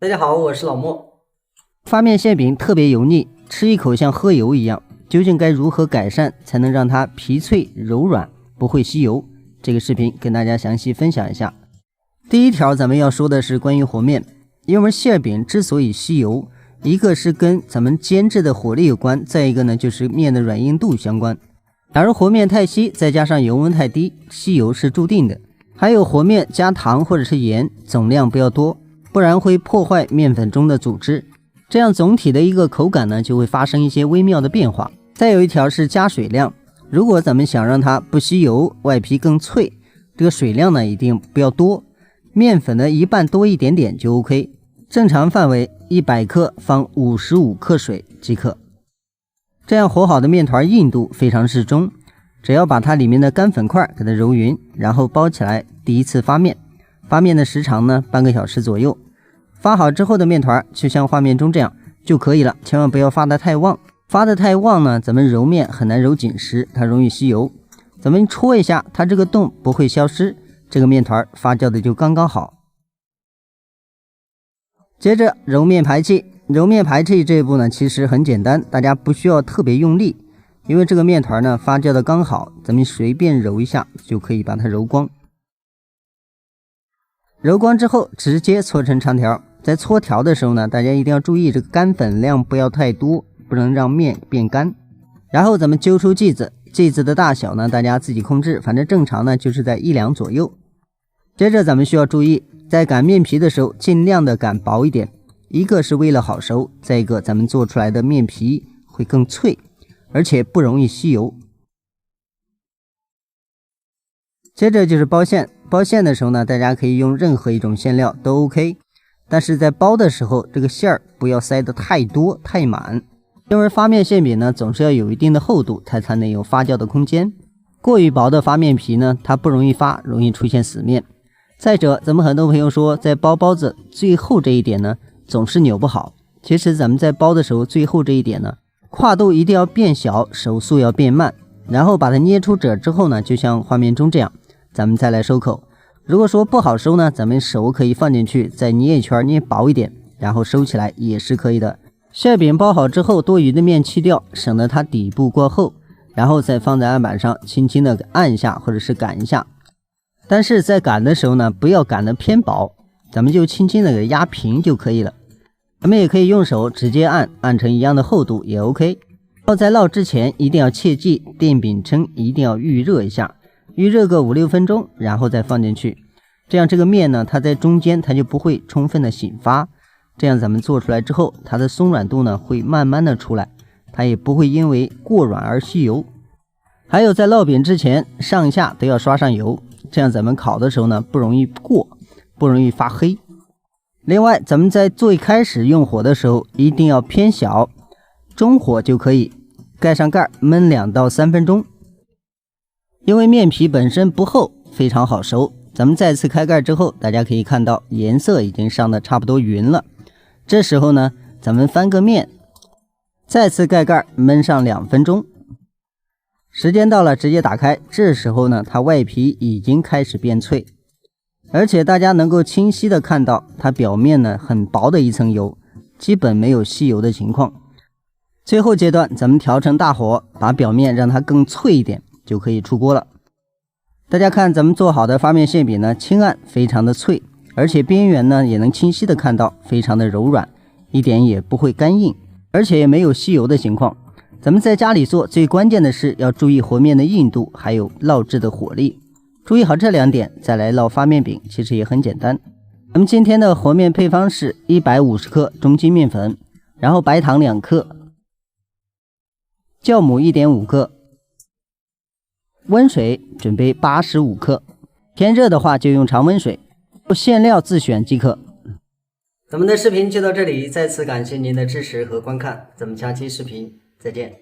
大家好，我是老莫。发面馅饼特別油膩，吃一口像喝油一樣，究竟該如何改善才能讓它皮脆柔軟，不會吸油？這個視頻跟大家詳細分享一下。第一條咱們要說的是關於和面，因為餡餅之所以吸油，一個是跟咱們煎制的火力有關，再一個呢就是面的軟硬度相關。假如和面太稀，再加上油溫太低，吸油是注定的。還有和面加糖或者是鹽，總量不要多，不然會破壞面粉中的組織，這樣總體的一個口感呢就會發生一些微妙的變化。再有一條是加水量，如果咱們想讓它不吸油，外皮更脆，這個水量呢一定不要多，面粉的一半多一點點就 OK。正常範圍100克放55克水即可。這樣和好的面團硬度非常適中，只要把它裡面的乾粉塊給它揉勻，然後包起來，第一次发面。发面的時長呢半個小時左右。发好之後的面團就像畫面中這樣就可以了，千萬不要发得太旺。发得太旺呢，咱們揉面很難揉緊實，它容易吸油。咱們戳一下，它這個洞不會消失，這個面團發酵的就剛剛好。接着揉面排氣，揉面排氣這一步呢其實很簡單，大家不需要特別用力，因為這個面團呢發酵的剛好，咱們隨便揉一下就可以把它揉光。揉光之後直接搓成長條，在搓條的時候呢，大家一定要注意這個乾粉量不要太多，不能讓面變乾。然後咱們揪出劑子，劑子的大小呢大家自己控制，反正正常呢就是在1两左右。接着咱們需要注意，在擀面皮的時候盡量的擀薄一點，一個是為了好熟，再一個咱們做出來的面皮會更脆，而且不容易吸油。接着就是包餡，包餡的時候呢，大家可以用任何一種餡料都 OK， 但是在包的時候，這個餡兒不要塞得太多太滿，因為发面馅餅呢總是要有一定的厚度，它才能有發酵的空間。過於薄的发面皮呢，它不容易发，容易出現死面。再者，咱們很多朋友說在包包子最後這一點呢總是扭不好，其實咱們在包的時候最後這一點呢，跨度一定要變小，手速要變慢，然後把它捏出褶之後呢，就像畫面中這樣，咱們再來收口。如果說不好收呢，咱們手可以放進去再捏一圈，捏薄一點，然後收起來也是可以的。馅餅包好之後，多余的面去掉，省得它底部过厚，然後再放在案板上輕輕的按一下或者是擀一下。但是在擀的時候呢，不要擀得偏薄，咱們就輕輕的给压平就可以了。咱们也可以用手直接按，按成一樣的厚度也 OK。在烙之前一定要切記，電餅铛一定要預熱一下，預熱個5-6分鐘，然後再放進去。這樣這個麵呢，它在中間它就不會充分的醒發，這樣咱們做出來之後，它的鬆軟度呢會慢慢的出來，它也不會因為過軟而吸油。還有在烙餅之前，上下都要刷上油，這樣咱們烤的時候呢不容易過，不容易發黑。另外，咱們在最開始用火的時候一定要偏小，中火就可以，蓋上蓋燜2到3分鐘。因為面皮本身不厚，非常好熟。咱們再次開蓋之後，大家可以看到顏色已經上的差不多勻了。這時候呢，咱們翻個面，再次蓋蓋燜上2分鐘。時間到了，直接打開。這時候呢，它外皮已經開始變脆，而且大家能夠清晰的看到它表面呢很薄的一層油，基本沒有吸油的情況。最後階段，咱們調成大火，把表面讓它更脆一點，就可以出鍋了。大家看咱們做好的发面馅餅呢，輕按非常的脆，而且邊緣呢也能清晰的看到非常的柔軟，一點也不會乾硬，而且也沒有吸油的情況。咱們在家裡做最關鍵的是要注意和面的硬度，還有烙制的火力。注意好這2點，再來烙发面餅其實也很簡單。咱們今天的和面配方是150克中筋面粉，然後白糖2克，酵母1.5克，溫水準備85克，天熱的話就用常溫水，餡料自選即可。咱們的視頻就到這裡，再次感謝您的支持和觀看，咱們下期視頻再見。